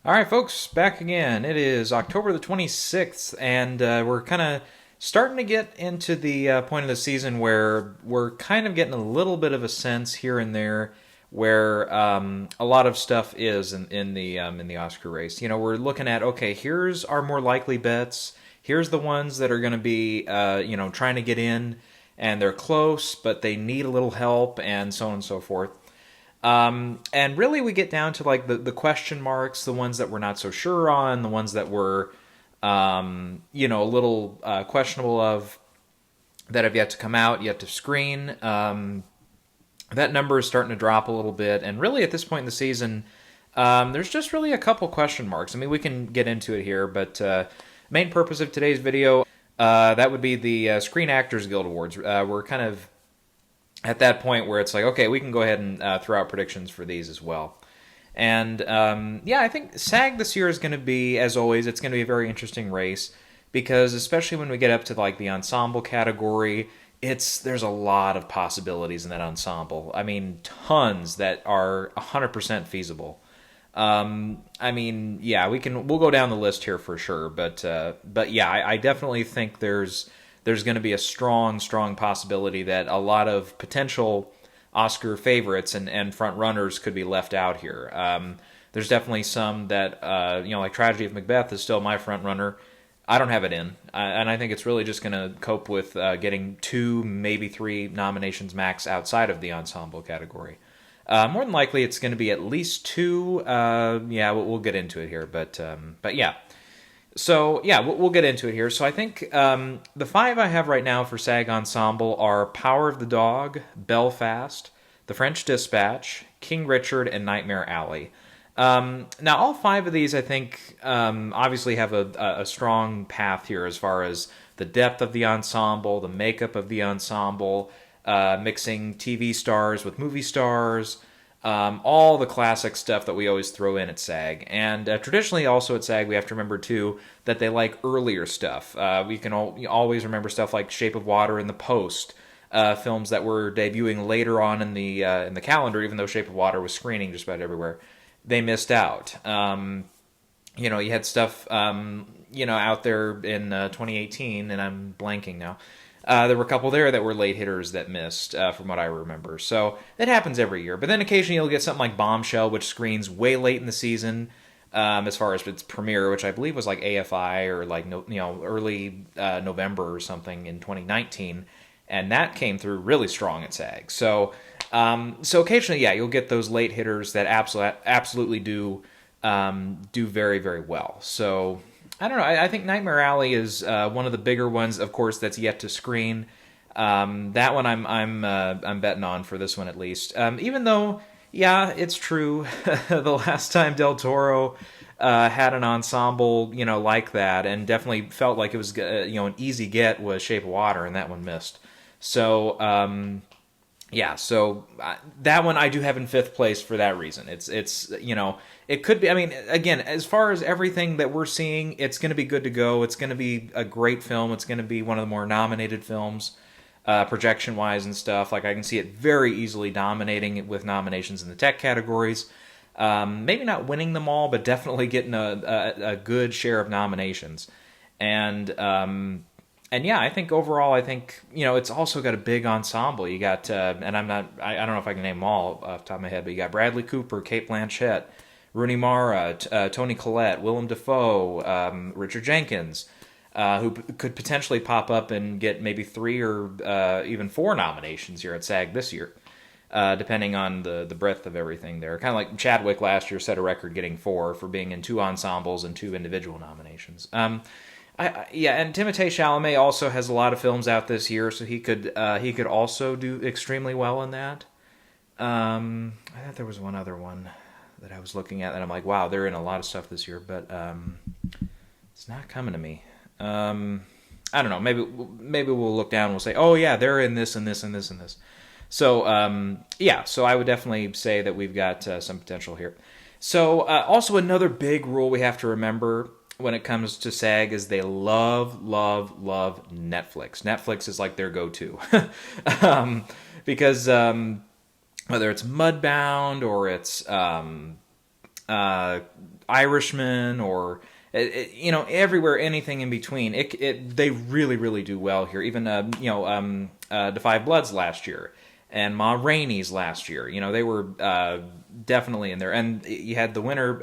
All right, folks, back again. It is October the 26th, and we're kind of starting to get into the point of the season where we're kind of getting a little bit of a sense here and there where a lot of stuff is in the Oscar race. You know, we're looking at, okay, here's our more likely bets. Here's the ones that are going to be, trying to get in, and they're close, but they need a little help, and so on and so forth. And really, we get down to like the question marks, the ones that we're not so sure on, the ones that we're, a little questionable of that have yet to come out, yet to screen. That number is starting to drop a little bit. And really, at this point in the season, there's just really a couple question marks. I mean, we can get into it here, but main purpose of today's video, that would be the Screen Actors Guild Awards. We're kind of at that point where it's like, okay, we can go ahead and throw out predictions for these as well. And I think SAG this year is going to be, as always, it's going to be a very interesting race because especially when we get up to like the ensemble category, there's a lot of possibilities in that ensemble. I mean, tons that are 100% feasible. We'll go down the list here for sure, but yeah, I definitely think there's going to be a strong possibility that a lot of potential Oscar favorites and front runners could be left out here. There's definitely some that, like Tragedy of Macbeth is still my front runner. I don't have it in, and I think it's really just going to cope with getting 2, maybe 3 nominations max outside of the ensemble category. More than likely, it's going to be at least 2. We'll get into it here, but yeah. So, yeah, we'll get into it here. So I think the 5 I have right now for SAG Ensemble are Power of the Dog, Belfast, The French Dispatch, King Richard, and Nightmare Alley. Now, all 5 of these, I think, obviously have a strong path here as far as the depth of the ensemble, the makeup of the ensemble, mixing TV stars with movie stars, all the classic stuff that we always throw in at SAG. And traditionally also at SAG, we have to remember, too, that they like earlier stuff. We can always remember stuff like Shape of Water and The Post, films that were debuting later on in the calendar, even though Shape of Water was screening just about everywhere. They missed out. You had stuff, out there in 2018, and I'm blanking now. There were a couple there that were late hitters that missed, from what I remember. So that happens every year. But then occasionally you'll get something like Bombshell, which screens way late in the season, as far as its premiere, which I believe was like AFI or like early November or something in 2019, and that came through really strong at SAG. So occasionally, yeah, you'll get those late hitters that absolutely do very, very well. So I don't know. I think Nightmare Alley is one of the bigger ones, of course, that's yet to screen. That one I'm betting on for this one at least. Even though, yeah, it's true. The last time Del Toro had an ensemble, like that, and definitely felt like it was, an easy get was Shape of Water, and that one missed. So that one I do have in 5th place for that reason. It's it could be. I mean, again, as far as everything that we're seeing, it's going to be good to go. It's going to be a great film. It's going to be one of the more nominated films, projection wise and stuff. Like I can see it very easily dominating with nominations in the tech categories. Maybe not winning them all, but definitely getting a good share of nominations. And yeah, I think overall, it's also got a big ensemble. You got, and I don't know if I can name them all off the top of my head, but you got Bradley Cooper, Cate Blanchett, Rooney Mara, Toni Collette, Willem Dafoe, Richard Jenkins, who could potentially pop up and get maybe 3 or even 4 nominations here at SAG this year, depending on the breadth of everything there. Kind of like Chadwick last year set a record getting 4 for being in 2 ensembles and 2 individual nominations. And Timothée Chalamet also has a lot of films out this year, so he could also do extremely well in that. I thought there was one other one that I was looking at, and I'm like, wow, they're in a lot of stuff this year, but it's not coming to me. I don't know. Maybe we'll look down and we'll say, oh yeah, they're in this and this and this and this. So so I would definitely say that we've got some potential here. So also another big rule we have to remember when it comes to SAG is they love Netflix. Netflix is like their go-to. Because whether it's Mudbound or it's Irishman or everywhere, anything in between. They really, really do well here. Even The Five Bloods last year and Ma Rainey's last year. They were definitely in there. And you had the winner,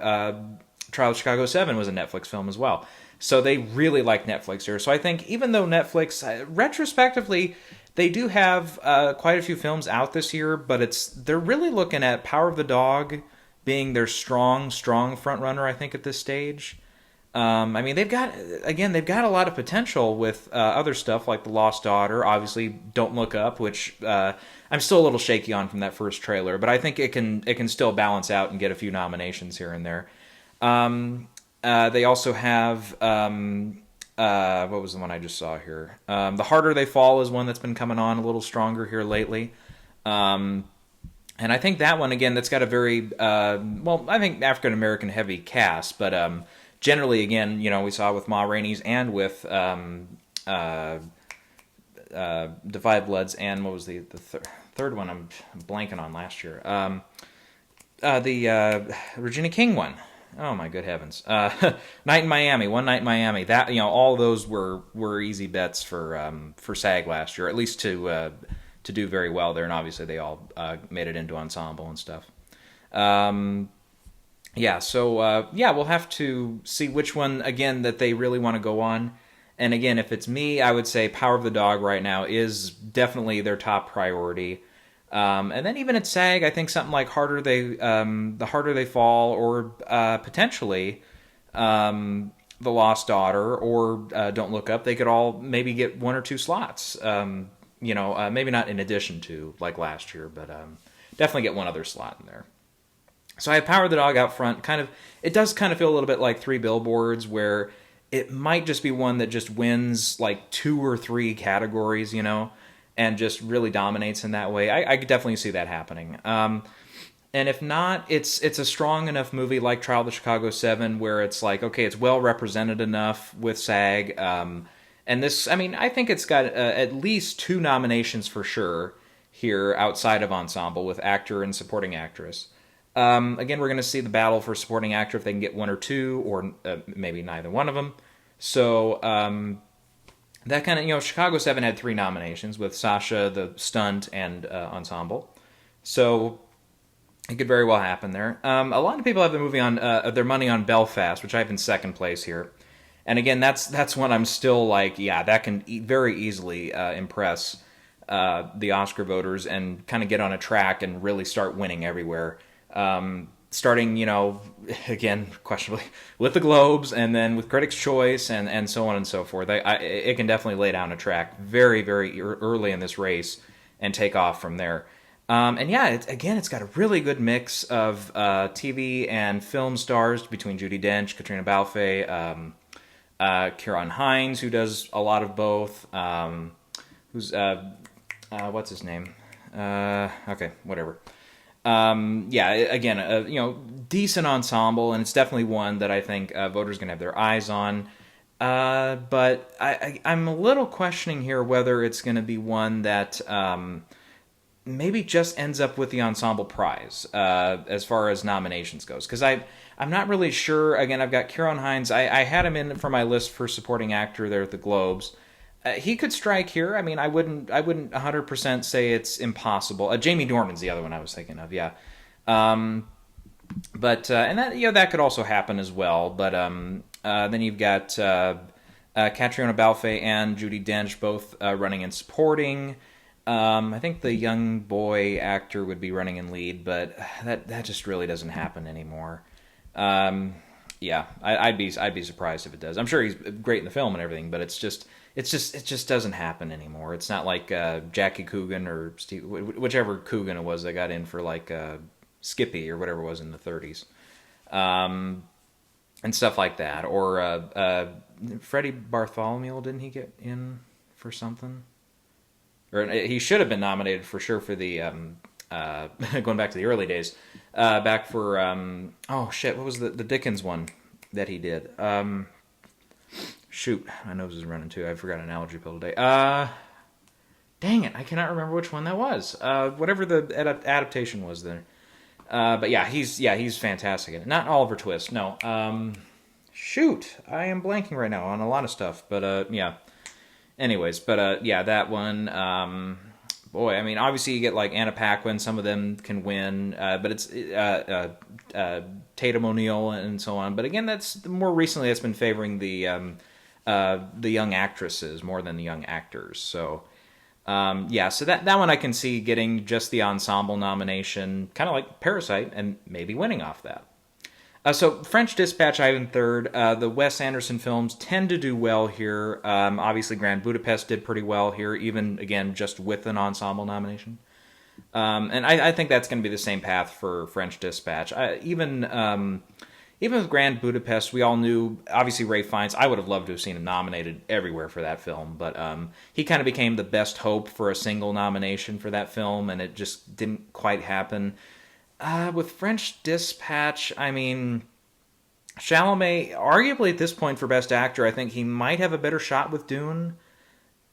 Trial of Chicago 7 was a Netflix film as well. So they really like Netflix here. So I think even though Netflix, retrospectively, they do have quite a few films out this year, but they're really looking at Power of the Dog being their strong front runner, I think, at this stage. They've got a lot of potential with other stuff like The Lost Daughter, obviously Don't Look Up, which I'm still a little shaky on from that first trailer, but I think it can still balance out and get a few nominations here and there. They also have what was the one I just saw here? The Harder They Fall is one that's been coming on a little stronger here lately. And I think that one, again, that's got a very, I think African-American heavy cast, but generally, again, we saw with Ma Rainey's and with The Five Bloods, and what was the third one I'm blanking on last year? The Regina King one. Oh my good heavens! One Night in Miami. That all of those were easy bets for SAG last year, at least to do very well there, and obviously they all made it into ensemble and stuff. We'll have to see which one again that they really want to go on. And again, if it's me, I would say Power of the Dog right now is definitely their top priority. And then even at SAG, I think something like The Harder They Fall, or potentially The Lost Daughter, or Don't Look Up, they could all maybe get one or two slots. Maybe not in addition to like last year, but definitely get one other slot in there. So I have Power of the Dog out front. It does kind of feel a little bit like Three Billboards, where it might just be one that just wins like 2 or 3 categories, and just really dominates in that way. I could definitely see that happening. And if not, it's a strong enough movie like Trial of the Chicago 7 where it's like, okay, it's well represented enough with SAG. And this, I think it's got at least 2 nominations for sure here outside of ensemble with actor and supporting actress. Again, we're going to see the battle for supporting actor if they can get 1 or 2, or maybe neither one of them. So that kind of, Chicago 7 had 3 nominations with Sasha, the stunt, and ensemble. So it could very well happen there. A lot of people have the movie on their money on Belfast, which I have in second place here. And again, that's one I'm still like, yeah, that can very easily impress the Oscar voters and kind of get on a track and really start winning everywhere. Starting, again, questionably, with the Globes and then with Critics' Choice and so on and so forth. It can definitely lay down a track very, very early in this race and take off from there. It's got a really good mix of TV and film stars between Judy Dench, Catriona Belfay, Ciarán Hinds, who does a lot of both. What's his name? Okay, whatever. Decent ensemble, and it's definitely one that I think voters are going to have their eyes on. But I'm a little questioning here whether it's going to be one that maybe just ends up with the ensemble prize as far as nominations goes. Because I'm not really sure. Again, I've got Ciarán Hinds. I had him in for my list for supporting actor there at the Globes. He could strike here. I wouldn't 100% say it's impossible. Jamie Dornan's the other one I was thinking of. Yeah, and that could also happen as well. But then you've got Catriona Belfay and Judy Dench both running in supporting. I think the young boy actor would be running in lead, but that just really doesn't happen anymore. I'd be surprised if it does. I'm sure he's great in the film and everything, but it just doesn't happen anymore. It's not like Jackie Coogan or Steve, whichever Coogan it was that got in for like Skippy or whatever it was in the 30s, and stuff like that. Or Freddie Bartholomew, didn't he get in for something? Or he should have been nominated for sure for the going back to the early days, back for what was the Dickens one that he did? Shoot, my nose is running too. I forgot an allergy pill today. Dang it, I cannot remember which one that was. Whatever the adaptation was there. But he's fantastic in it. Not Oliver Twist, no. Shoot, I am blanking right now on a lot of stuff, but yeah. Anyways, but yeah, that one. Boy, I mean, obviously you get like Anna Paquin. Some of them can win, but it's Tatum O'Neal and so on. But again, that's more recently that's been favoring the young actresses more than the young actors. So yeah, so that one I can see getting just the ensemble nomination, kind of like Parasite, and maybe winning off that. So French Dispatch, I have in third. The Wes Anderson films tend to do well here. Obviously, Grand Budapest did pretty well here, even, again, just with an ensemble nomination. And I think that's going to be the same path for French Dispatch. Even with Grand Budapest, we all knew, obviously, Ralph Fiennes, I would have loved to have seen him nominated everywhere for that film, but he kind of became the best hope for a single nomination for that film, and it just didn't quite happen. With French Dispatch, I mean, Chalamet, arguably at this point for Best Actor, I think he might have a better shot with Dune.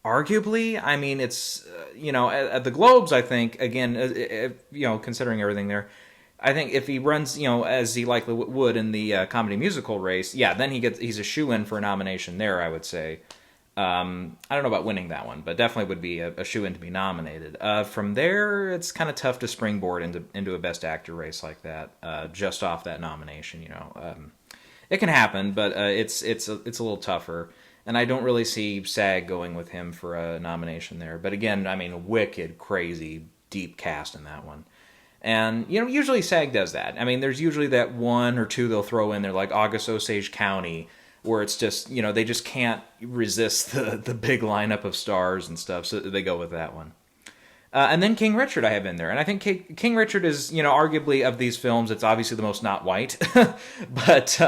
Arguably, I mean, it's, at the Globes, I think, again, considering everything there, I think if he runs, as he likely would in the comedy musical race, yeah, then he's a shoo-in for a nomination there, I would say. I don't know about winning that one, but definitely would be a shoo-in to be nominated. From there, it's kind of tough to springboard into a Best Actor race like that, just off that nomination. It can happen, but it's a little tougher. And I don't really see SAG going with him for a nomination there. But again, I mean, wicked, crazy, deep cast in that one. And, usually SAG does that. I mean, there's usually that one or two they'll throw in there, like August Osage County, where it's just, they just can't resist the big lineup of stars and stuff, so they go with that one. And then King Richard I have in there. And I think King Richard is, arguably of these films, it's obviously the most not white. But,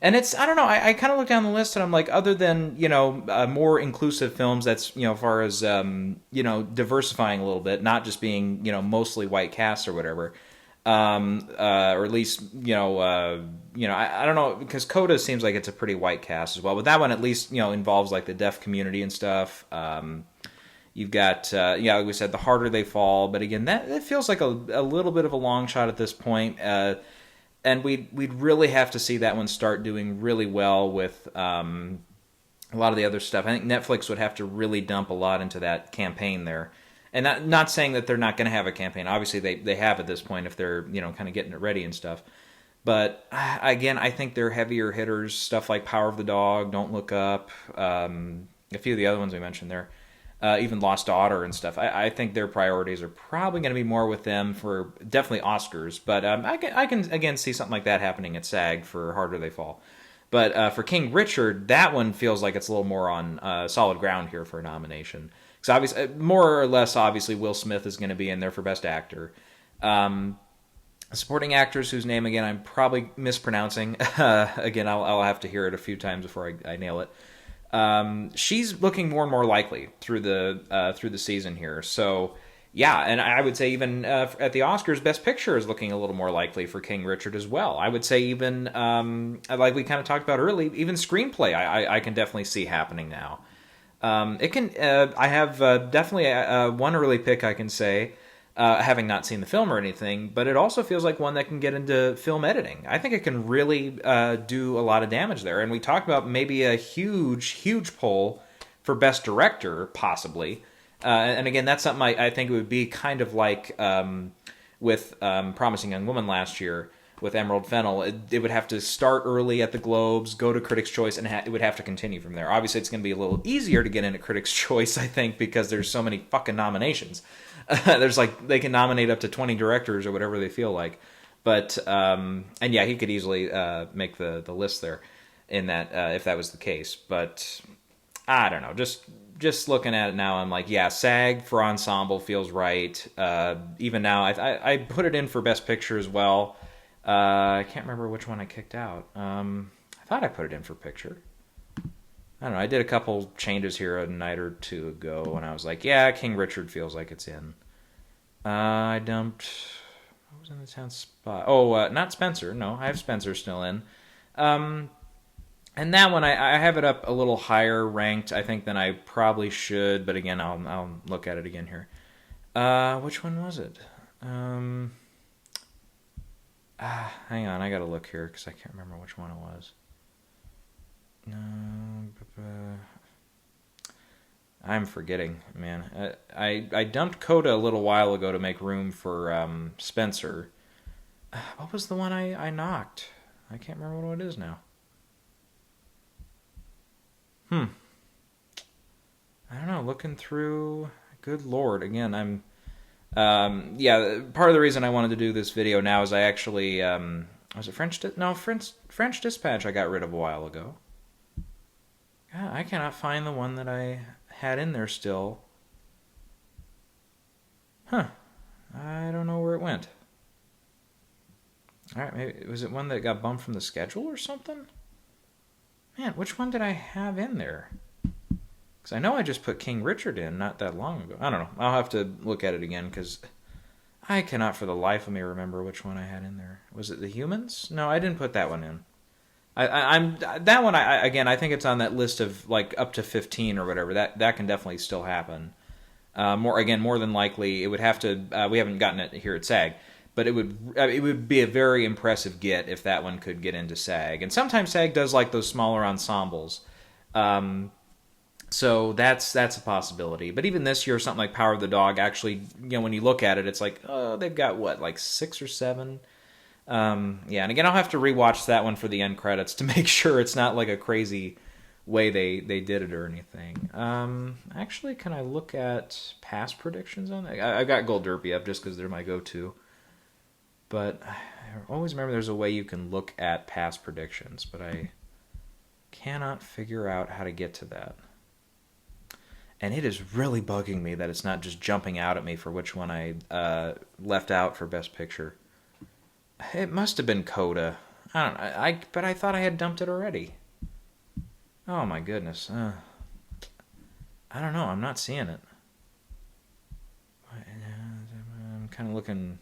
and it's, I don't know, I kind of look down the list and I'm like, other than, more inclusive films, that's, as far as, diversifying a little bit, not just being, mostly white cast or whatever. Or at least, I don't know, because Coda seems like it's a pretty white cast as well, but that one at least, involves like the deaf community and stuff. You've got, like we said, The Harder They Fall, but again, that feels like a little bit of a long shot at this point, and we'd really have to see that one start doing really well with a lot of the other stuff. I think Netflix would have to really dump a lot into that campaign there. And not saying that they're not going to have a campaign. Obviously, they have at this point if they're, kind of getting it ready and stuff. But, again, I think they're heavier hitters, stuff like Power of the Dog, Don't Look Up, a few of the other ones we mentioned there, even Lost Daughter and stuff. I think their priorities are probably going to be more with them for definitely Oscars. But I can, again, see something like that happening at SAG for Harder They Fall. But for King Richard, that one feels like it's a little more on solid ground here for a nomination. Because obviously, more or less, obviously, Will Smith is going to be in there for Best Actor. Supporting actress whose name, again, I'm probably mispronouncing. Again, I'll have to hear it a few times before I nail it. She's looking more and more likely through the season here. So, yeah, and I would say even at the Oscars, Best Picture is looking a little more likely for King Richard as well. I would say even, like we kind of talked about early, even screenplay I can definitely see happening now. It can. I have definitely one early pick I can say, having not seen the film or anything, but it also feels like one that can get into film editing. I think it can really do a lot of damage there. And we talked about maybe a huge poll for Best Director, possibly. And again, that's something I think it would be kind of like with Promising Young Woman last year. With Emerald Fennell, it would have to start early at the Globes, go to Critics' Choice, and it would have to continue from there. Obviously, it's going to be a little easier to get into Critics' Choice, I think, because there's so many fucking nominations. There's like, they can nominate up to 20 directors or whatever they feel like. But, and yeah, he could easily make the list there in that, if that was the case. But, I don't know, just looking at it now, I'm like, yeah, SAG for Ensemble feels right. Even now, I put it in for Best Picture as well. I can't remember which one I kicked out. I thought I put it in for Picture. I don't know. I did a couple changes here a night or two ago, and I was like, yeah, King Richard feels like it's in. I dumped... What was in the 10th spot? Oh, not Spencer. No, I have Spencer still in. And that one, I have it up a little higher ranked, I think, than I probably should. But again, I'll look at it again here. Which one was it? Hang on, I gotta look here because I can't remember which one it was. No, I'm forgetting, man. I dumped Coda a little while ago to make room for Spencer. What was the one I knocked? I can't remember what it is now. I don't know. Looking through, good lord. Again, I'm. Yeah, part of the reason I wanted to do this video now is I actually was it French Dispatch I got rid of a while ago. God, I cannot find the one that I had in there still. Huh. I don't know where it went. Alright, maybe was it one that got bumped from the schedule or something? Man, which one did I have in there? Because I know I just put King Richard in not that long ago. I don't know. I'll have to look at it again because I cannot for the life of me remember which one I had in there. Was it The Humans? No, I didn't put that one in. I'm that one. Again, I think it's on that list of like up to 15 or whatever. That can definitely still happen. More than likely, it would have to. We haven't gotten it here at SAG, but it would be a very impressive get if that one could get into SAG. And sometimes SAG does like those smaller ensembles. So that's a possibility. But even this year, something like Power of the Dog, actually, when you look at it, it's like, oh, they've got what, like 6 or 7. Yeah, and again, I'll have to rewatch that one for the end credits to make sure it's not like a crazy way they did it or anything. Actually, can I look at past predictions on that? I've got Gold Derby up just because they're my go-to. But I always remember there's a way you can look at past predictions, but I cannot figure out how to get to that. And it is really bugging me that it's not just jumping out at me for which one I left out for Best Picture. It must have been Coda. I don't know. But I thought I had dumped it already. Oh my goodness. I don't know. I'm not seeing it. I'm kind of looking.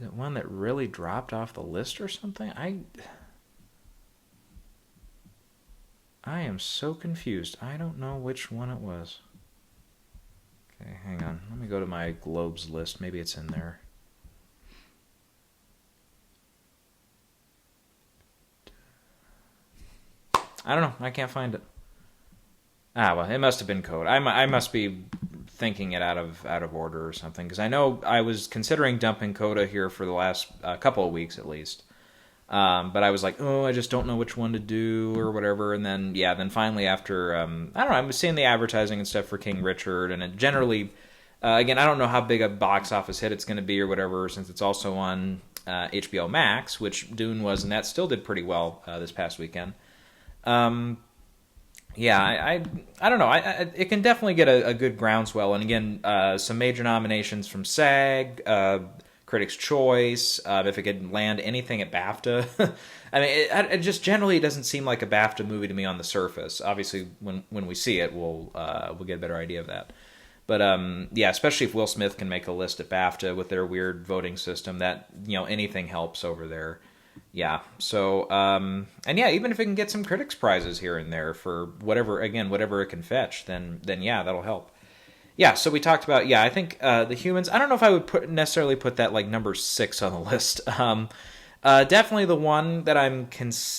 Is it one that really dropped off the list or something? I am so confused. I don't know which one it was. Okay, hang on. Let me go to my Globes list. Maybe it's in there. I don't know. I can't find it. Well, it must have been Coda. I must be thinking it out of order or something, because I know I was considering dumping Coda here for the last couple of weeks at least. But I was like, oh, I just don't know which one to do or whatever. And then finally after, I don't know, I was seeing the advertising and stuff for King Richard, and it generally, again, I don't know how big a box office hit it's going to be or whatever, since it's also on HBO Max, which Dune was, and that still did pretty well this past weekend. Yeah, I don't know. It can definitely get a good groundswell, and again, some major nominations from SAG, Critics' Choice. If it could land anything at BAFTA, I mean, it just generally doesn't seem like a BAFTA movie to me on the surface. Obviously, when we see it, we'll get a better idea of that. But yeah, especially if Will Smith can make a list at BAFTA with their weird voting system, that anything helps over there. Yeah. So and yeah, even if it can get some critics prizes here and there for whatever it can fetch, then yeah, that'll help. Yeah, so we talked about, I think The Humans. I don't know if I would necessarily put that like number 6 on the list. Definitely the one that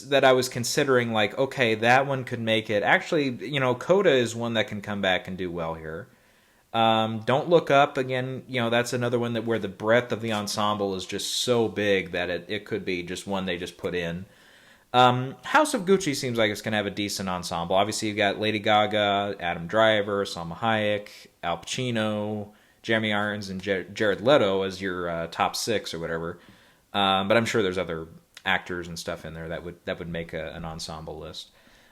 that I was considering, like, okay, that one could make it. Actually, Coda is one that can come back and do well here. Don't Look Up, again, that's another one where the breadth of the ensemble is just so big that it could be just one they just put in. House of Gucci seems like it's going to have a decent ensemble. Obviously, you've got Lady Gaga, Adam Driver, Salma Hayek, Al Pacino, Jeremy Irons, and Jared Leto as your top 6 or whatever. But I'm sure there's other actors and stuff in there that would make an ensemble list.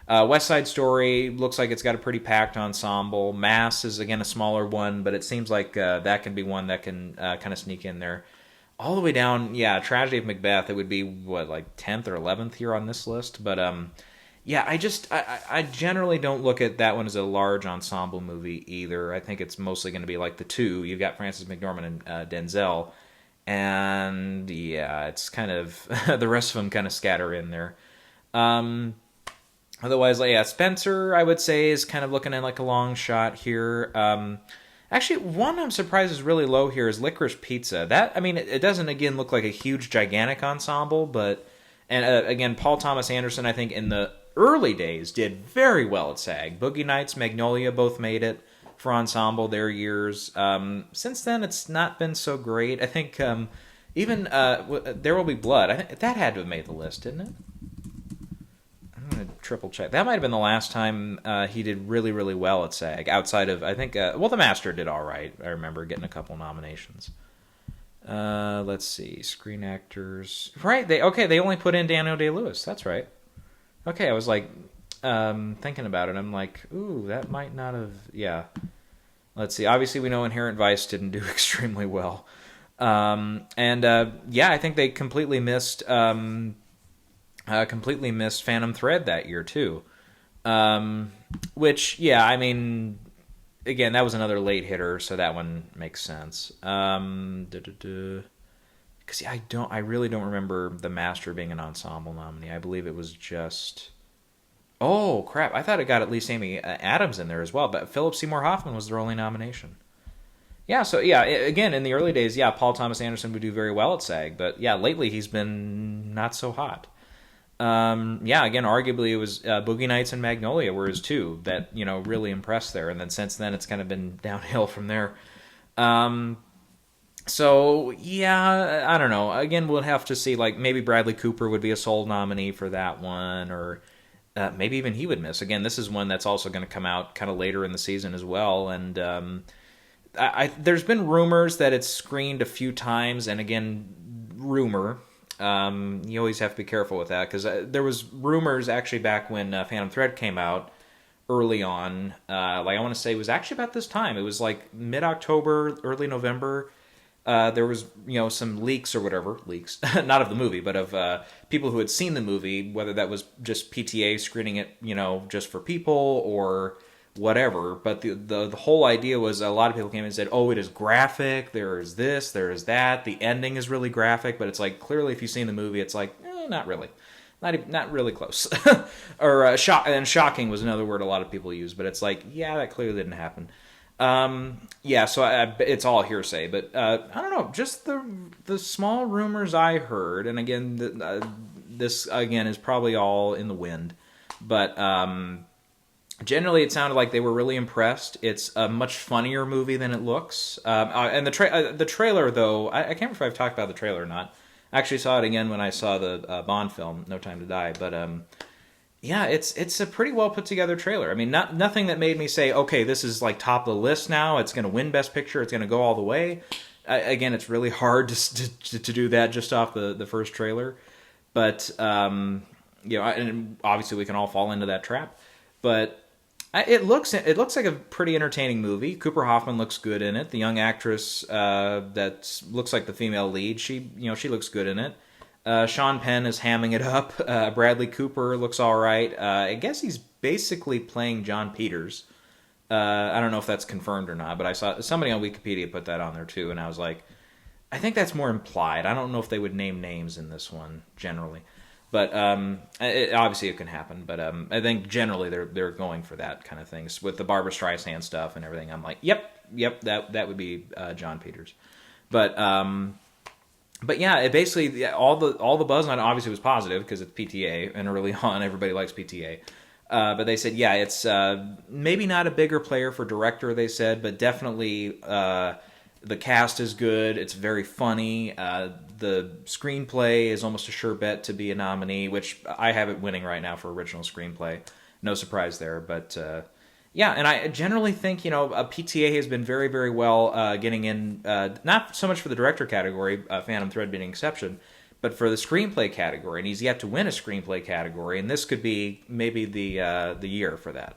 West Side Story looks like it's got a pretty packed ensemble. Mass is, again, a smaller one, but it seems like that can be one that can kind of sneak in there. All the way down, Tragedy of Macbeth, it would be, like 10th or 11th here on this list. But, I generally don't look at that one as a large ensemble movie either. I think it's mostly going to be like the 2. You've got Frances McDormand and Denzel. And, it's kind of, the rest of them kind of scatter in there. Otherwise, Spencer, I would say, is kind of looking at like a long shot here. Actually, one I'm surprised is really low here is Licorice Pizza. That, I mean, it doesn't again look like a huge, gigantic ensemble, but and again, Paul Thomas Anderson, I think in the early days did very well at SAG. Boogie Nights, Magnolia both made it for ensemble their years. Since then, it's not been so great. I think even There Will Be Blood. I think that had to have made the list, didn't it? I'm gonna triple check. That might have been the last time he did really, really well at SAG. Outside of, I think, The Master did all right. I remember getting a couple nominations. Let's see, Screen Actors. Right, they only put in Daniel Day-Lewis. That's right. Okay, I was like thinking about it. I'm like, ooh, that might not have. Yeah. Let's see. Obviously, we know Inherent Vice didn't do extremely well, I think they completely missed Phantom Thread that year too. Which, yeah, I mean, again, that was another late hitter, so that one makes sense. Because I really don't remember The Master being an ensemble nominee. I believe it was just. Oh crap! I thought it got at least Amy Adams in there as well, but Philip Seymour Hoffman was their only nomination. Yeah, so yeah, again, in the early days, yeah, Paul Thomas Anderson would do very well at SAG, but yeah, lately he's been not so hot. Again, arguably it was Boogie Nights and Magnolia were his two that, really impressed there, and then since then it's kind of been downhill from there. So, yeah, I don't know. Again, we'll have to see, like, maybe Bradley Cooper would be a sole nominee for that one, or maybe even he would miss. Again, this is one that's also going to come out kind of later in the season as well, and there's been rumors that it's screened a few times, and again, rumor. You always have to be careful with that, because there was rumors actually back when Phantom Thread came out early on. I want to say it was actually about this time. It was like mid-October, early November. There was, some leaks or whatever. Leaks. Not of the movie, but of people who had seen the movie, whether that was just PTA screening it, just for people or whatever. But the whole idea was a lot of people came in and said, oh, it is graphic, there is this, there is that, the ending is really graphic, but it's like, clearly if you've seen the movie, it's like, not really. Not really close. Or shocking was another word a lot of people use, but it's like, yeah, that clearly didn't happen. So it's all hearsay, but I don't know, just the small rumors I heard, and again, this again is probably all in the wind, but generally it sounded like they were really impressed. It's a much funnier movie than it looks, and the trailer, though, I can't remember if I've talked about the trailer or not. I actually saw it again when I saw the Bond film, No Time to Die, but yeah, it's a pretty well put together trailer. I mean, nothing that made me say, okay, this is like top of the list now. It's going to win Best Picture. It's going to go all the way. Again, it's really hard to do that just off the first trailer. But and obviously we can all fall into that trap. But it looks like a pretty entertaining movie. Cooper Hoffman looks good in it. The young actress that looks like the female lead, she looks good in it. Sean Penn is hamming it up. Bradley Cooper looks all right. I guess he's basically playing John Peters. I don't know if that's confirmed or not, but I saw somebody on Wikipedia put that on there too, and I was like, I think that's more implied. I don't know if they would name names in this one generally, but obviously it can happen. But I think generally they're going for that kind of things with the Barbra Streisand stuff and everything. I'm like, yep, that would be John Peters, but yeah, it basically all the buzz on it obviously was positive because it's PTA, and early on everybody likes PTA. But they said, yeah, it's maybe not a bigger player for director, they said, but definitely the cast is good. It's very funny. The screenplay is almost a sure bet to be a nominee, which I have it winning right now for original screenplay. No surprise there, but yeah, and I generally think, a PTA has been very, very well getting in, not so much for the director category, Phantom Thread being an exception, but for the screenplay category, and he's yet to win a screenplay category, and this could be maybe the year for that.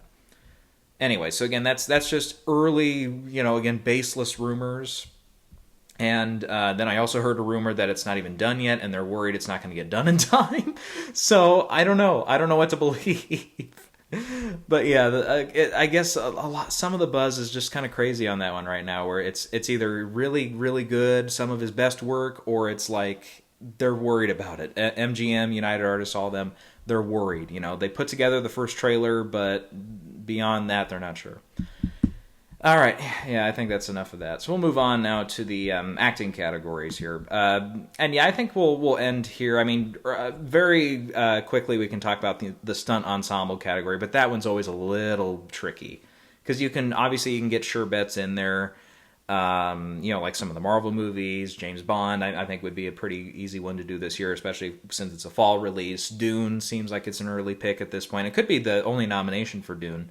Anyway, so again, that's just early, again, baseless rumors. And then I also heard a rumor that it's not even done yet, and they're worried it's not going to get done in time. So I don't know. I don't know what to believe. But yeah, I guess some of the buzz is just kind of crazy on that one right now, where it's either really, really good, some of his best work, or it's like they're worried about it. MGM, United Artists, all of them, they're worried. They put together the first trailer, but beyond that, they're not sure. All right, yeah, I think that's enough of that. So we'll move on now to the acting categories here, and yeah, I think we'll end here. I mean, very quickly we can talk about the stunt ensemble category, but that one's always a little tricky because you can get sure bets in there. Like some of the Marvel movies, James Bond, I think would be a pretty easy one to do this year, especially since it's a fall release. Dune seems like it's an early pick at this point. It could be the only nomination for Dune.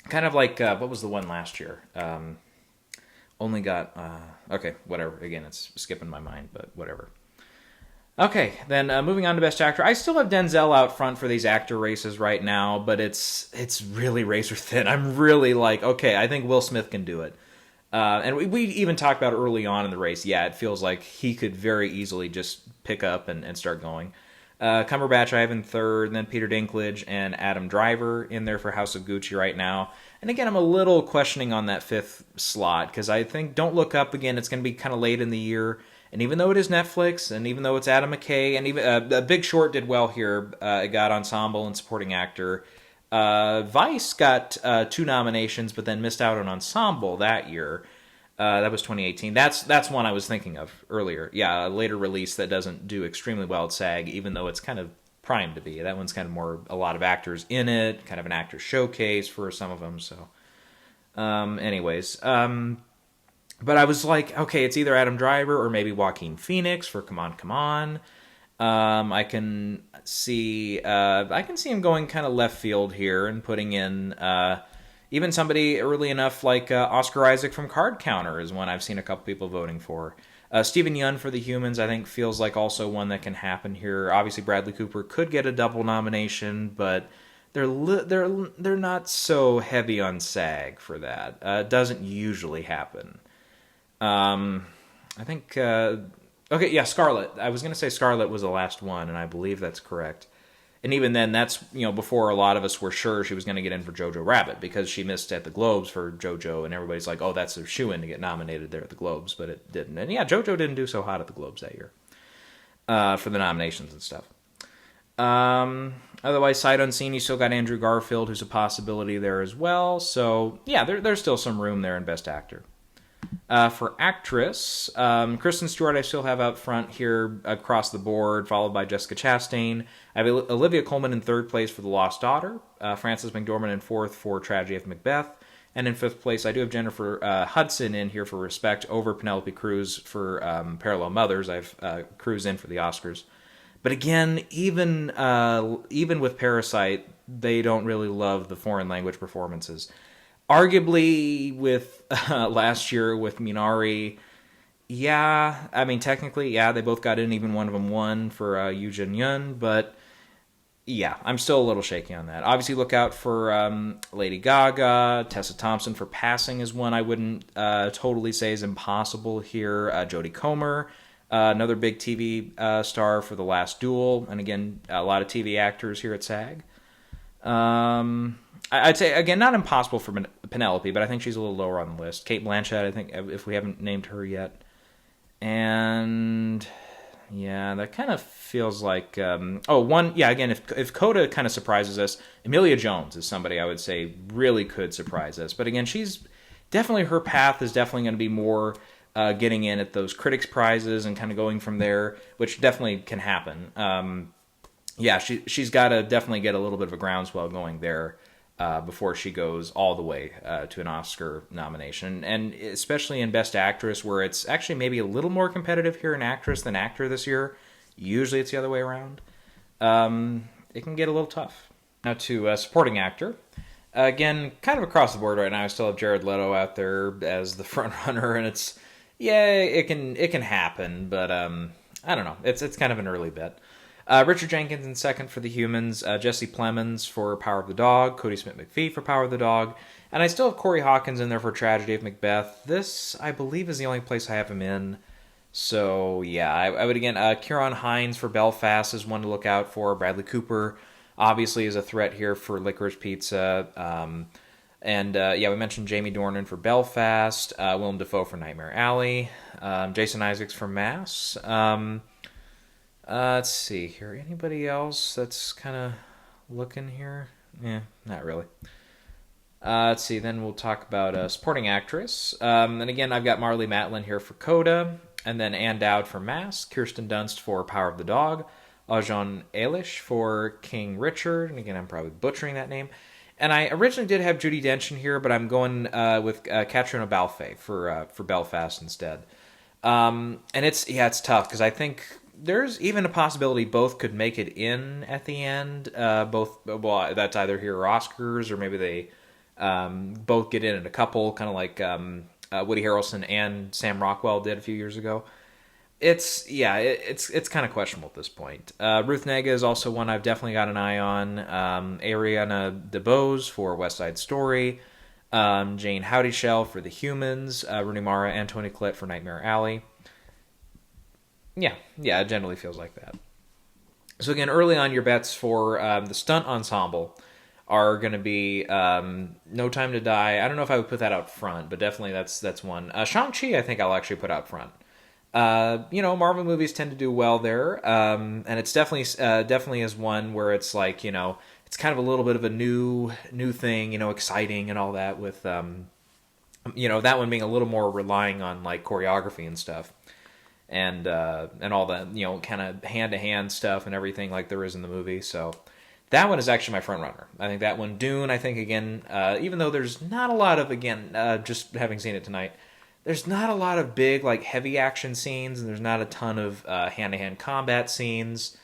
Kind of like, what was the one last year? Only got, okay, whatever. Again, it's skipping my mind, but whatever. Okay, then moving on to Best Actor. I still have Denzel out front for these actor races right now, but it's really razor thin. I'm really like, okay, I think Will Smith can do it. And we even talked about early on in the race. Yeah, it feels like he could very easily just pick up and start going. Cumberbatch I have in third, and then Peter Dinklage and Adam Driver in there for House of Gucci right now. And again, I'm a little questioning on that fifth slot, because I think Don't Look Up, again, it's going to be kind of late in the year. And even though it is Netflix, and even though it's Adam McKay, and even Big Short did well here, it got Ensemble and Supporting Actor. Vice got 2 nominations, but then missed out on Ensemble that year. That was 2018. That's one I was thinking of earlier. Yeah, a later release that doesn't do extremely well at SAG, even though it's kind of primed to be. That one's kind of more a lot of actors in it, kind of an actor showcase for some of them. So, but I was like, okay, it's either Adam Driver or maybe Joaquin Phoenix for Come On, Come On. I can see him going kind of left field here and putting in even somebody early enough like Oscar Isaac from Card Counter is one I've seen a couple people voting for. Stephen Yeun for The Humans, I think, feels like also one that can happen here. Obviously, Bradley Cooper could get a double nomination, but they're not so heavy on SAG for that. It doesn't usually happen. I think okay, yeah, Scarlett. I was going to say Scarlett was the last one, and I believe that's correct. And even then, that's before a lot of us were sure she was going to get in for Jojo Rabbit, because she missed at the Globes for Jojo, and everybody's like, oh, that's a shoo-in to get nominated there at the Globes, but it didn't. And yeah, Jojo didn't do so hot at the Globes that year for the nominations and stuff. Otherwise, sight unseen, you still got Andrew Garfield, who's a possibility there as well. So yeah, there's still some room there in Best Actor. For actress, Kristen Stewart I still have out front here across the board, followed by Jessica Chastain. I have Olivia Colman in third place for The Lost Daughter, Frances McDormand in fourth for Tragedy of Macbeth, and in fifth place I do have Jennifer Hudson in here for Respect over Penelope Cruz for Parallel Mothers. I have Cruz in for the Oscars. But again, even with Parasite, they don't really love the foreign language performances. Arguably, with last year with Minari, yeah, I mean, technically, yeah, they both got in, even one of them won for Yu Jin Yun, but yeah, I'm still a little shaky on that. Obviously, look out for Lady Gaga. Tessa Thompson for Passing is one I wouldn't totally say is impossible here. Jodie Comer, another big TV star for The Last Duel, and again, a lot of TV actors here at SAG. I'd say, again, not impossible for Penelope, but I think she's a little lower on the list. Cate Blanchett, I think, if we haven't named her yet. And yeah, that kind of feels like... again, if Coda kind of surprises us, Amelia Jones is somebody I would say really could surprise us. But again, her path is definitely going to be more getting in at those critics' prizes and kind of going from there, which definitely can happen. She's got to definitely get a little bit of a groundswell going there before she goes all the way to an Oscar nomination. And especially in Best Actress, where it's actually maybe a little more competitive here in actress than actor this year. Usually it's the other way around. It can get a little tough. Now to supporting actor. Again, kind of across the board right now, I still have Jared Leto out there as the front runner, and it can happen, but I don't know. It's kind of an early bet. Richard Jenkins in second for The Humans, Jesse Plemons for Power of the Dog, Cody Smith-McPhee for Power of the Dog, and I still have Corey Hawkins in there for Tragedy of Macbeth. This, I believe, is the only place I have him in. So, yeah, I would, again, Ciarán Hinds for Belfast is one to look out for. Bradley Cooper, obviously, is a threat here for Licorice Pizza. We mentioned Jamie Dornan for Belfast, Willem Dafoe for Nightmare Alley, Jason Isaacs for Mass. Let's see here. Anybody else that's kind of looking here? Yeah, not really. Let's see. Then we'll talk about supporting actress. And again, I've got Marlee Matlin here for Coda, and then Ann Dowd for Mask, Kirsten Dunst for Power of the Dog, Ajahn Eilish for King Richard, and again, I'm probably butchering that name. And I originally did have Judy Dench in here, but I'm going with Catriona Belfay for Belfast instead. And it's tough because I think there's even a possibility both could make it in at the end. That's either here or Oscars, or maybe they both get in a couple, kind of like Woody Harrelson and Sam Rockwell did a few years ago. It's kind of questionable at this point. Ruth Negga is also one I've definitely got an eye on. Ariana DeBose for West Side Story. Jane Houdyshell for The Humans. Rooney Mara and Toni Collette for Nightmare Alley. Yeah, it generally feels like that. So again, early on, your bets for the Stunt Ensemble are going to be No Time to Die. I don't know if I would put that out front, but definitely that's one. Shang-Chi, I think I'll actually put out front. Marvel movies tend to do well there, and it's definitely is one where it's like, it's kind of a little bit of a new thing, exciting and all that. With that one being a little more relying on like choreography and stuff, and all the kind of hand to hand stuff and everything like there is in the movie. So that one is actually my front runner. I think that one, Dune. I think again, even though there's not a lot of just having seen it tonight. There's not a lot of big, like, heavy action scenes, and there's not a ton of hand-to-hand combat scenes.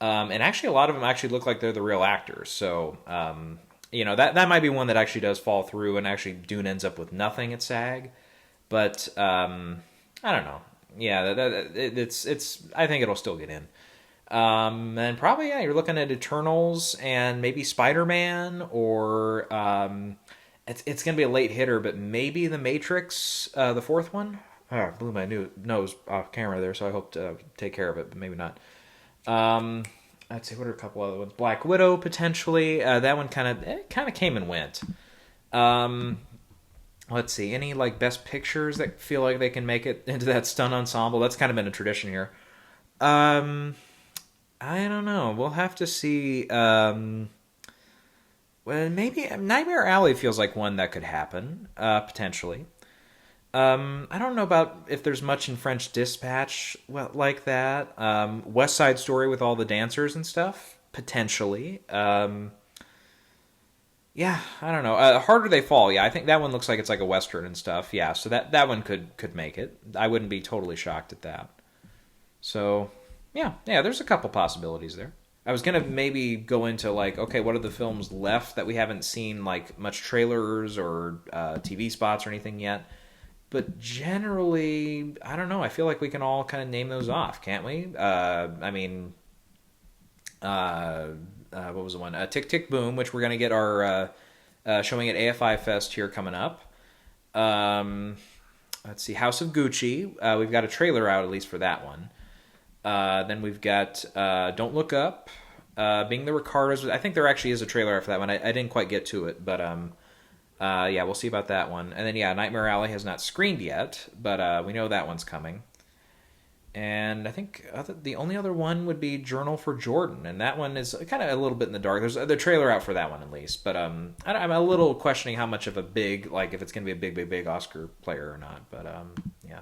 And actually, a lot of them actually look like they're the real actors. So, that might be one that actually does fall through, and actually Dune ends up with nothing at SAG. But, I don't know. Yeah, I think it'll still get in. And probably, you're looking at Eternals and maybe Spider-Man, or... It's going to be a late hitter, but maybe The Matrix, the fourth one. Oh, I blew my nose off camera there, so I hope to take care of it, but maybe not. Let's see, what are a couple other ones? Black Widow, potentially. That one kind of came and went. Let's see, any like best pictures that feel like they can make it into that Stunt Ensemble? That's kind of been a tradition here. I don't know. We'll have to see... Well, maybe Nightmare Alley feels like one that could happen, potentially. I don't know about if there's much in French Dispatch like that. West Side Story with all the dancers and stuff, potentially. Yeah, I don't know. Harder They Fall, yeah, I think that one looks like it's like a Western and stuff. Yeah, so that one could make it. I wouldn't be totally shocked at that. So, yeah, there's a couple possibilities there. I was going to maybe go into like, okay, what are the films left that we haven't seen like much trailers or TV spots or anything yet? But generally, I don't know. I feel like we can all kind of name those off, can't we? What was the one? Tick, Tick, Boom, which we're going to get our showing at AFI Fest here coming up. Let's see, House of Gucci. We've got a trailer out at least for that one. Then we've got Don't Look Up, Being the Ricardos. I think there actually is a trailer for that one. I didn't quite get to it, but we'll see about that one. And then, Nightmare Alley has not screened yet, but we know that one's coming. And I think the only other one would be Journal for Jordan, and that one is kind of a little bit in the dark. There's the trailer out for that one at least, but I'm a little questioning how much of a big, like if it's going to be a big Oscar player or not. But yeah.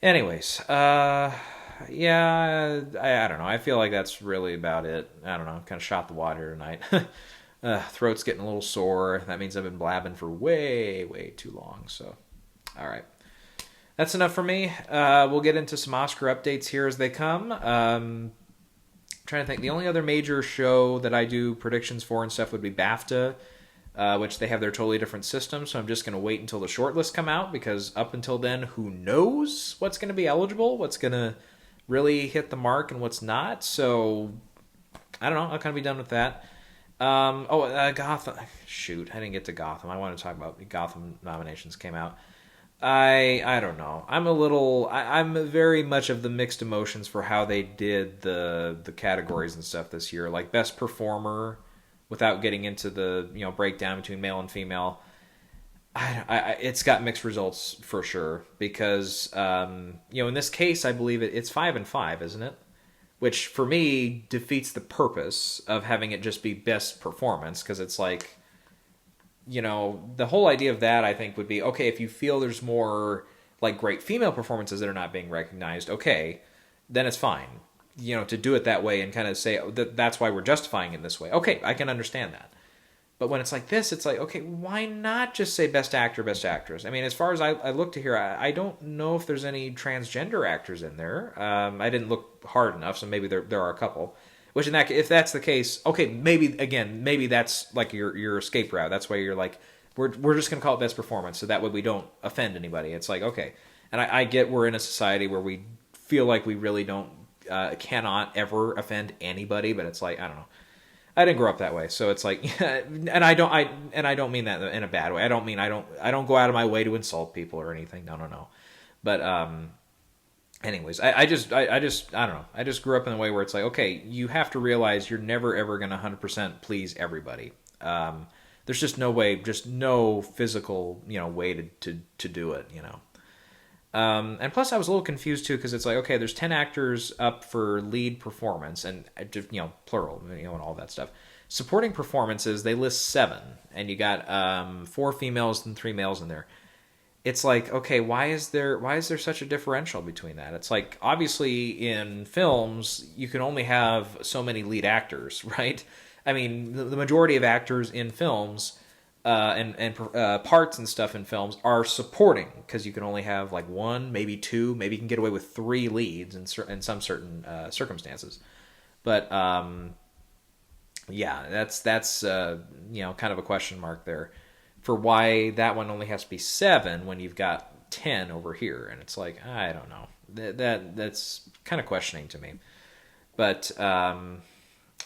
Anyways, I don't know. I feel like that's really about it. I don't know. Kind of shot the water tonight. Throat's getting a little sore. That means I've been blabbing for way too long. So, all right. That's enough for me. We'll get into some Oscar updates here as they come. Trying to think. The only other major show that I do predictions for and stuff would be BAFTA, which they have their totally different system. So I'm just going to wait until the shortlists come out, because up until then, who knows what's going to be eligible, what's going to really hit the mark and what's not. So I don't know. I'll kind of be done with that. Gotham. Shoot, I didn't get to Gotham. I want to talk about Gotham Nominations came out. I don't know. I'm very much of the mixed emotions for how they did the categories and stuff this year. Like best performer, without getting into the breakdown between male and female. It's got mixed results for sure, because in this case I believe it's 5 and 5, isn't it? Which for me defeats the purpose of having it just be best performance, because it's like, the whole idea of that, I think, would be, okay, if you feel there's more like great female performances that are not being recognized, okay, then it's fine. To do it that way and kind of say that's why we're justifying it this way. Okay, I can understand that. But when it's like this, it's like, okay, why not just say best actor, best actress? I mean, as far as I look to here, I don't know if there's any transgender actors in there. I didn't look hard enough, so maybe there are a couple. Which if that's the case, okay, maybe that's like your escape route. That's why you're like, we're just gonna call it best performance, so that way we don't offend anybody. It's like, okay, and I get we're in a society where we feel like we really don't cannot ever offend anybody, but it's like, I don't know. I didn't grow up that way, so it's like, and I don't mean that in a bad way. I don't mean I don't go out of my way to insult people or anything. No. But anyways, I just I don't know. I just grew up in a way where it's like, okay, you have to realize you're never ever going to 100% please everybody. There's just no way, just no physical way to do it. And plus, I was a little confused too because it's like, okay, there's 10 actors up for lead performance, and just plural, and all that stuff. Supporting performances, they list 7, and you got 4 females and 3 males in there. It's like, okay, why is there such a differential between that? It's like, obviously in films you can only have so many lead actors, right? I mean, the majority of actors in films. And parts and stuff in films are supporting because you can only have like 1, maybe 2, maybe you can get away with 3 leads in some certain circumstances. But yeah, that's kind of a question mark there for why that one only has to be 7 when you've got 10 over here, and it's like, I don't know, that's kind of questioning to me. But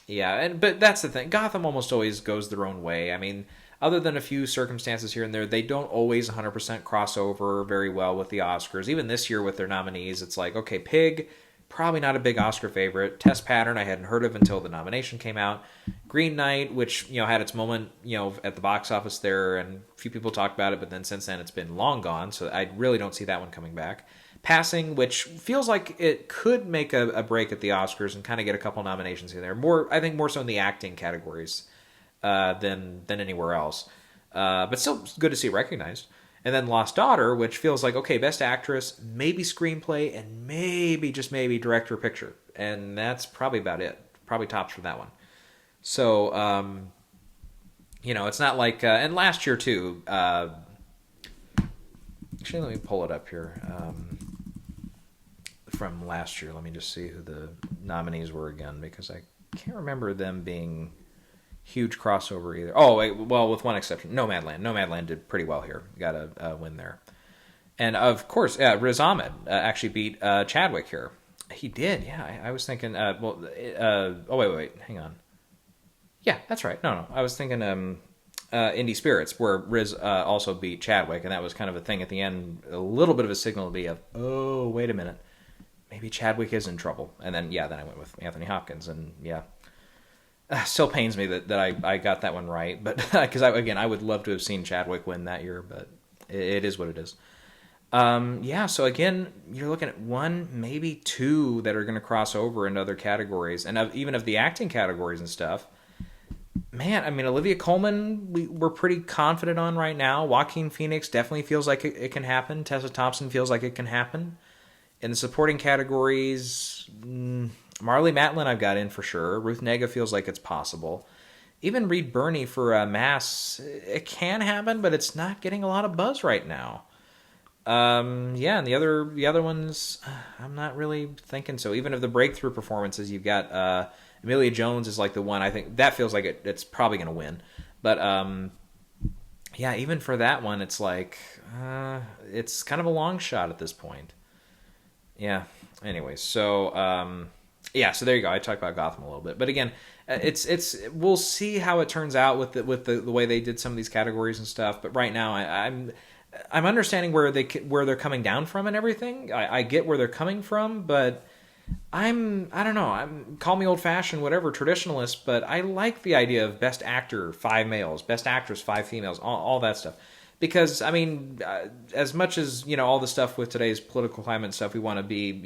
yeah, but that's the thing. Gotham almost always goes their own way. I mean, other than a few circumstances here and there, they don't always 100% cross over very well with the Oscars. Even this year with their nominees, it's like, okay, Pig, probably not a big Oscar favorite. Test Pattern, I hadn't heard of until the nomination came out. Green Knight, which had its moment at the box office there, and a few people talked about it, but then since then it's been long gone, so I really don't see that one coming back. Passing, which feels like it could make a break at the Oscars and kind of get a couple nominations in there. I think more so in the acting categories. Than anywhere else. But still good to see recognized. And then Lost Daughter, which feels like, okay, best actress, maybe screenplay, and maybe, just maybe, director of picture. And that's probably about it. Probably tops for that one. So, it's not like... and last year, too... actually, let me pull it up here. From last year, let me just see who the nominees were again, because I can't remember them being... huge crossover either. Oh, wait, well, with one exception, Nomadland. Nomadland did pretty well here. Got a win there. And of course, Riz Ahmed actually beat Chadwick here. He did, yeah. I was thinking, oh, wait, hang on. Yeah, that's right. No, I was thinking Indie Spirits, where Riz also beat Chadwick, and that was kind of a thing at the end, a little bit of a signal to be of, oh, wait a minute. Maybe Chadwick is in trouble. And then, then I went with Anthony Hopkins, and yeah. Still pains me that I got that one right, but because I would love to have seen Chadwick win that year, but it is what it is. So again, you're looking at 1, maybe 2 that are going to cross over into other categories, and even of the acting categories and stuff. Man, I mean, Olivia Colman, we're pretty confident on right now. Joaquin Phoenix definitely feels like it can happen. Tessa Thompson feels like it can happen. In the supporting categories... Marlee Matlin I've got in for sure. Ruth Negga feels like it's possible. Even Reed Birney for Mass, it can happen, but it's not getting a lot of buzz right now. And the other ones, I'm not really thinking so. Even of the breakthrough performances, you've got Amelia Jones is like the one. I think that feels like it's probably going to win. But even for that one, it's like it's kind of a long shot at this point. Yeah. Anyways, so. So there you go. I talked about Gotham a little bit, but again, it's we'll see how it turns out with the way they did some of these categories and stuff. But right now, I'm understanding where they're coming down from and everything. I get where they're coming from, but I don't know. Call me old fashioned, whatever, traditionalist, but I like the idea of best actor 5 males, best actress 5 females, all that stuff. Because, I mean, as much as, all the stuff with today's political climate and stuff, we want to be,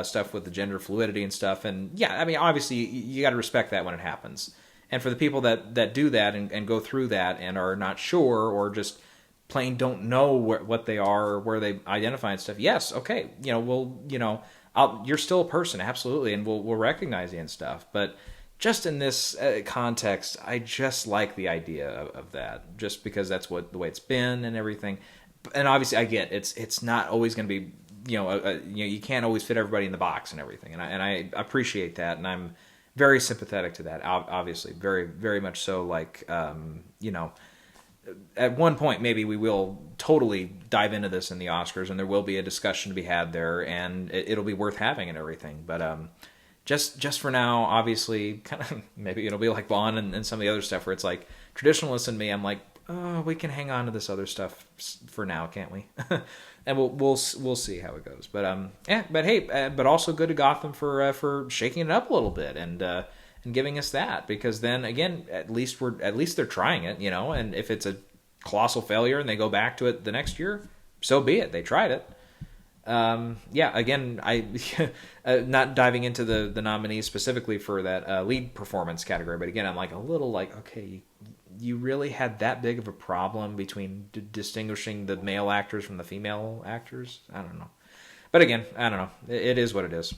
stuff with the gender fluidity and stuff. And, yeah, I mean, obviously, you got to respect that when it happens. And for the people that do that and go through that and are not sure or just plain don't know what they are or where they identify and stuff, yes, okay, you're still a person, absolutely, and we'll recognize you and stuff. But just in this context, I just like the idea of that, just because that's the way it's been and everything. And obviously, I get it's not always going to be you can't always fit everybody in the box and everything, and I appreciate that, and I'm very sympathetic to that. Obviously, very very much so. Like at one point maybe we will totally dive into this in the Oscars, and there will be a discussion to be had there, and it'll be worth having and everything. But just for now, obviously, kind of maybe it'll be like Bond and some of the other stuff where it's like traditionalist in me. I'm like, oh, we can hang on to this other stuff for now, can't we? And we'll see how it goes. But but hey, but also good to Gotham for shaking it up a little bit and giving us that, because then again, at least they're trying it, and if it's a colossal failure and they go back to it the next year, so be it. They tried it. Again, I not diving into the nominees specifically for that lead performance category, but again, I'm like a little like, okay, you really had that big of a problem between distinguishing the male actors from the female actors? I don't know. But again, I don't know. It is what it is.